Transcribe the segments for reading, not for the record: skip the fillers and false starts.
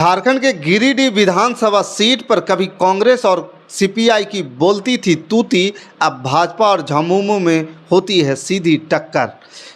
झारखंड के गिरिडीह विधानसभा सीट पर कभी कांग्रेस और सीपीआई की बोलती थी तूती, अब भाजपा और झामुमो में होती है सीधी टक्कर।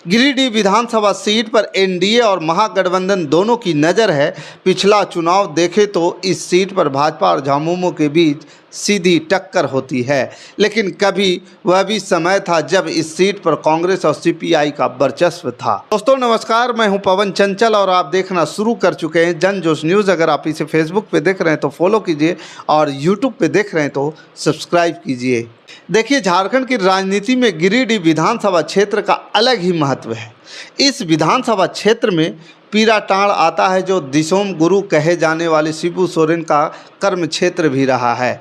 गिरिडीह विधानसभा सीट पर एनडीए और महागठबंधन दोनों की नज़र है। पिछला चुनाव देखें तो इस सीट पर भाजपा और झामुमो के बीच सीधी टक्कर होती है, लेकिन कभी वह भी समय था जब इस सीट पर कांग्रेस और सीपीआई का वर्चस्व था। दोस्तों नमस्कार, मैं हूं पवन चंचल और आप देखना शुरू कर चुके हैं जन जोश न्यूज़। अगर आप इसे फेसबुक पे देख रहे हैं तो फॉलो कीजिए और यूट्यूब पे देख रहे हैं तो सब्सक्राइब कीजिए। देखिए, झारखंड की राजनीति में गिरिडीह विधानसभा क्षेत्र का अलग ही महत्व है। इस विधानसभा क्षेत्र में पीराटांड़ आता है, जो दिसोम गुरु कहे जाने वाले शिबू सोरेन का कर्म क्षेत्र भी रहा है।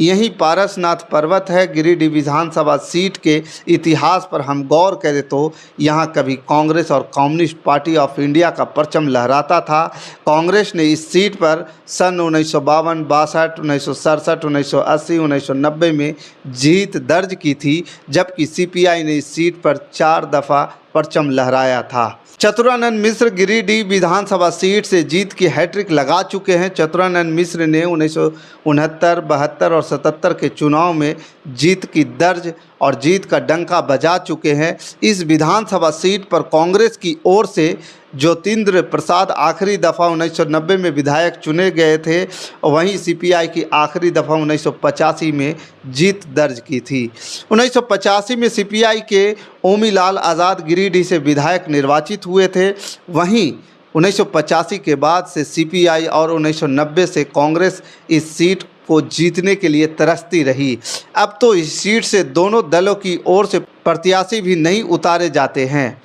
यहीं पारसनाथ पर्वत है। गिरिडीह विधानसभा सीट के इतिहास पर हम गौर करें तो यहाँ कभी कांग्रेस और कम्युनिस्ट पार्टी ऑफ इंडिया का परचम लहराता था। कांग्रेस ने इस सीट पर सन 1952, 62, 1967, 1980, 1990 में जीत दर्ज की थी, जबकि सीपीआई ने इस सीट पर 4 दफ़ा परचम लहराया था। चतुरानंद मिश्र गिरिडीह विधानसभा सीट से जीत की हैट्रिक लगा चुके हैं। चतुरानंद मिश्र ने 1969, 72 और 77 के चुनाव में जीत की दर्ज और जीत का डंका बजा चुके हैं। इस विधानसभा सीट पर कांग्रेस की ओर से ज्योतिंद्र प्रसाद आखिरी दफ़ा 1990 में विधायक चुने गए थे, वहीं सीपीआई की आखिरी दफ़ा 1985 में जीत दर्ज की थी। 1985 में सीपीआई के ओमीलाल आज़ाद गिरिडीह से विधायक निर्वाचित हुए थे। वहीं 1985 के बाद से सीपीआई और 1990 से कांग्रेस इस सीट को जीतने के लिए तरसती रही। अब तो इस सीट से दोनों दलों की ओर से प्रत्याशी भी नहीं उतारे जाते हैं।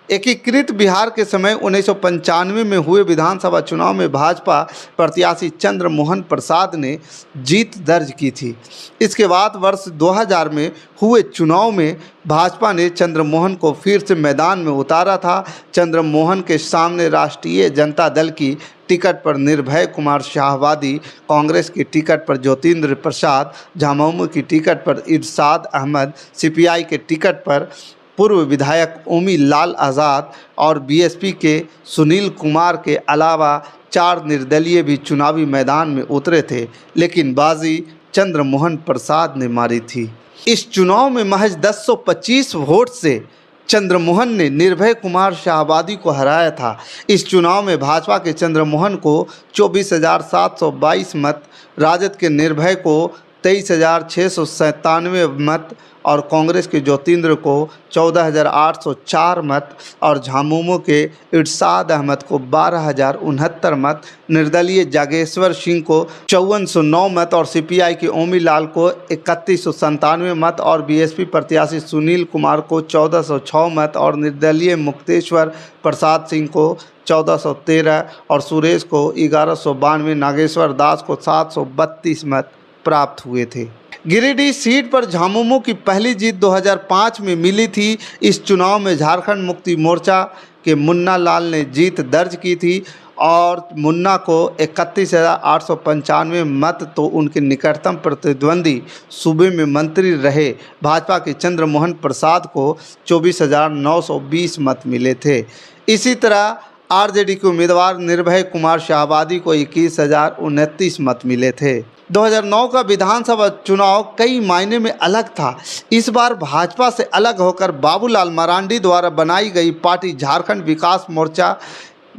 एकीकृत बिहार के समय 1995 में हुए विधानसभा चुनाव में भाजपा प्रत्याशी चंद्र मोहन प्रसाद ने जीत दर्ज की थी। इसके बाद वर्ष 2000 में हुए चुनाव में भाजपा ने चंद्र मोहन को फिर से मैदान में उतारा था। चंद्र मोहन के सामने राष्ट्रीय जनता दल की टिकट पर निर्भय कुमार शाहवादी, कांग्रेस की टिकट पर ज्योतिंद्र प्रसाद, झामुमो की टिकट पर इरशाद अहमद, सीपीआई के टिकट पर पूर्व विधायक ओमीलाल आज़ाद और बीएसपी के सुनील कुमार के अलावा 4 निर्दलीय भी चुनावी मैदान में उतरे थे, लेकिन बाजी चंद्र मोहन प्रसाद ने मारी थी। इस चुनाव में महज 1025 वोट से चंद्र मोहन ने निर्भय कुमार शाहवादी को हराया था। इस चुनाव में भाजपा के चंद्र मोहन को 24,722 मत, राजद के निर्भय को 23,697 मत और कांग्रेस के ज्योतिंद्र को 14,804 मत और झामुमो के इरशाद अहमद को 12,069 मत, निर्दलीय जागेश्वर सिंह को 5409 मत और सीपीआई के ओमीलाल को 3197 मत और बीएसपी प्रत्याशी सुनील कुमार को 1406 मत और निर्दलीय मुक्तेश्वर प्रसाद सिंह को 1413 और सुरेश को 1192, नागेश्वर दास को 732 मत प्राप्त हुए थे। गिरिडीह सीट पर झामुमो की पहली जीत 2005 में मिली थी। इस चुनाव में झारखंड मुक्ति मोर्चा के मुन्ना लाल ने जीत दर्ज की थी और मुन्ना को 31,895 मत तो उनके निकटतम प्रतिद्वंदी सूबे में मंत्री रहे भाजपा के चंद्र मोहन प्रसाद को 24,920 मत मिले थे। इसी तरह आरजेडी के उम्मीदवार निर्भय कुमार शाहवादी को 21,029 मत मिले थे। 2009 का विधानसभा चुनाव कई मायने में अलग था। इस बार भाजपा से अलग होकर बाबूलाल मरांडी द्वारा बनाई गई पार्टी झारखंड विकास मोर्चा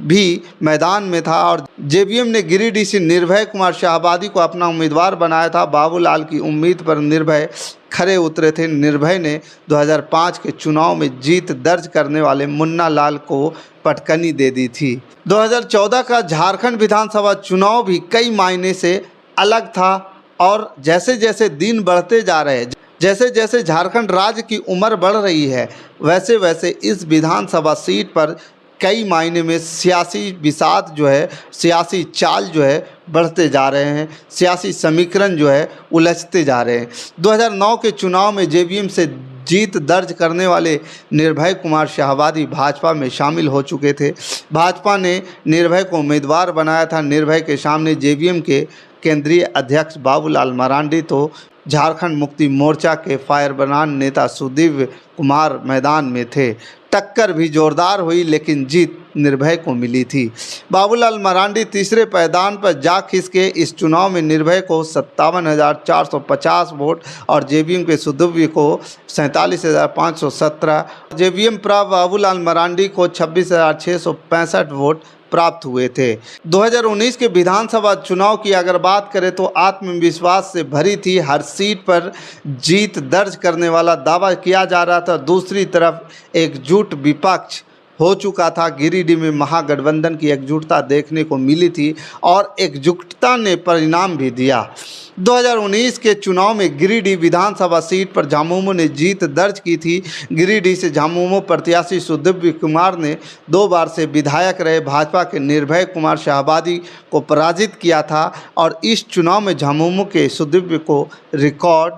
भी मैदान में था और जेवीएम ने गिरिडीह से निर्भय कुमार शाहवादी को अपना उम्मीदवार बनाया था। बाबूलाल की उम्मीद पर निर्भय खरे उतरे थे। निर्भय ने 2005 के चुनाव में जीत दर्ज करने वाले मुन्ना लाल को पटकनी दे दी थी। 2014 का झारखंड विधानसभा चुनाव भी कई मायने से अलग था और जैसे जैसे दिन बढ़ते जा रहे हैं, जैसे जैसे झारखंड राज्य की उम्र बढ़ रही है, वैसे वैसे इस विधानसभा सीट पर कई मायने में सियासी विषाद जो है, सियासी चाल जो है बढ़ते जा रहे हैं, सियासी समीकरण जो है उलझते जा रहे हैं। 2009 के चुनाव में जेवीएम से जीत दर्ज करने वाले निर्भय कुमार शाहवादी भाजपा में शामिल हो चुके थे। भाजपा ने निर्भय को उम्मीदवार बनाया था। निर्भय के सामने जेवीएम के केंद्रीय अध्यक्ष बाबूलाल मरांडी तो झारखंड मुक्ति मोर्चा के फायरब्रांड नेता सुदीव कुमार मैदान में थे। टक्कर भी जोरदार हुई, लेकिन जीत निर्भय को मिली थी। बाबूलाल मरांडी तीसरे पायदान पर जा खिसके। इस चुनाव में निर्भय को 57,450 वोट और जेवीएम के सुदव्य को 47,517, जेवीएम प्राप्त बाबूलाल मरांडी को 26,665 वोट प्राप्त हुए थे। 2019 के विधानसभा चुनाव की अगर बात करें तो आत्मविश्वास से भरी थी। हर सीट पर जीत दर्ज करने वाला दावा किया जा रहा था। दूसरी तरफ एकजुट विपक्ष हो चुका था। गिरिडीह में महागठबंधन की एकजुटता देखने को मिली थी और एकजुटता ने परिणाम भी दिया। 2019 के चुनाव में गिरिडीह विधानसभा सीट पर झामुमो ने जीत दर्ज की थी। गिरिडीह से झामुमो प्रत्याशी सुदव्य कुमार ने 2 बार से विधायक रहे भाजपा के निर्भय कुमार शाहबादी को पराजित किया था और इस चुनाव में झामुमो के सुदव्य को रिकॉर्ड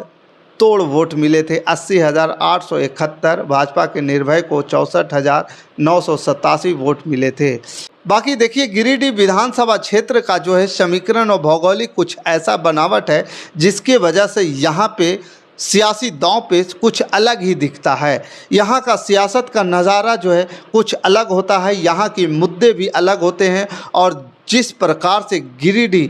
तोड़ वोट मिले थे। 80,871, भाजपा के निर्भय को 64,987 वोट मिले थे। बाकी देखिए, गिरिडीह विधानसभा क्षेत्र का जो है समीकरण और भौगोलिक कुछ ऐसा बनावट है जिसके वजह से यहाँ पे सियासी दांव पेच कुछ अलग ही दिखता है। यहाँ का सियासत का नज़ारा जो है कुछ अलग होता है। यहाँ के मुद्दे भी अलग होते हैं और जिस प्रकार से गिरिडीह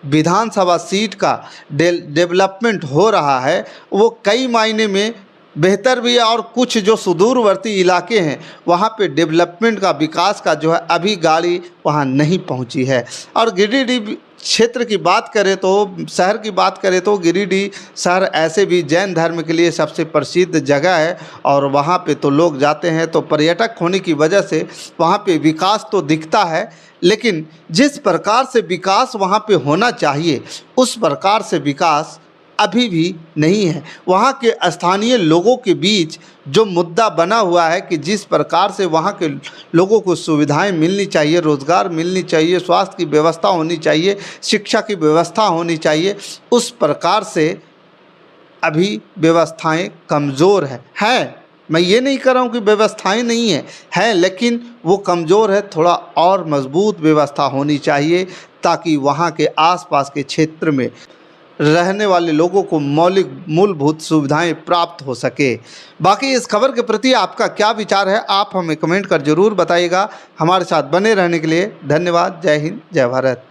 विधानसभा सीट का डेवलपमेंट हो रहा है वो कई मायने में बेहतर भी है और कुछ जो सुदूरवर्ती इलाके हैं वहाँ पे डेवलपमेंट का, विकास का जो है अभी गाड़ी वहाँ नहीं पहुँची है। और गिरिडीह क्षेत्र की बात करें तो, शहर की बात करें तो गिरिडीह शहर ऐसे भी जैन धर्म के लिए सबसे प्रसिद्ध जगह है और वहाँ पे तो लोग जाते हैं। तो पर्यटक होने की वजह से वहाँ पे विकास तो दिखता है, लेकिन जिस प्रकार से विकास वहाँ पे होना चाहिए उस प्रकार से विकास अभी भी नहीं है। वहाँ के स्थानीय लोगों के बीच जो मुद्दा बना हुआ है कि जिस प्रकार से वहाँ के लोगों को सुविधाएं मिलनी चाहिए, रोज़गार मिलनी चाहिए, स्वास्थ्य की व्यवस्था होनी चाहिए, शिक्षा की व्यवस्था होनी चाहिए, उस प्रकार से अभी व्यवस्थाएं कमज़ोर हैं। मैं ये नहीं कर रहा हूँ कि व्यवस्थाएं नहीं हैं, लेकिन वो कमज़ोर है। थोड़ा और मजबूत व्यवस्था होनी चाहिए ताकि वहाँ के आसपास के क्षेत्र में रहने वाले लोगों को मौलिक मूलभूत सुविधाएं प्राप्त हो सके। बाकी इस खबर के प्रति आपका क्या विचार है, आप हमें कमेंट कर ज़रूर बताइएगा। हमारे साथ बने रहने के लिए धन्यवाद। जय हिंद, जय भारत।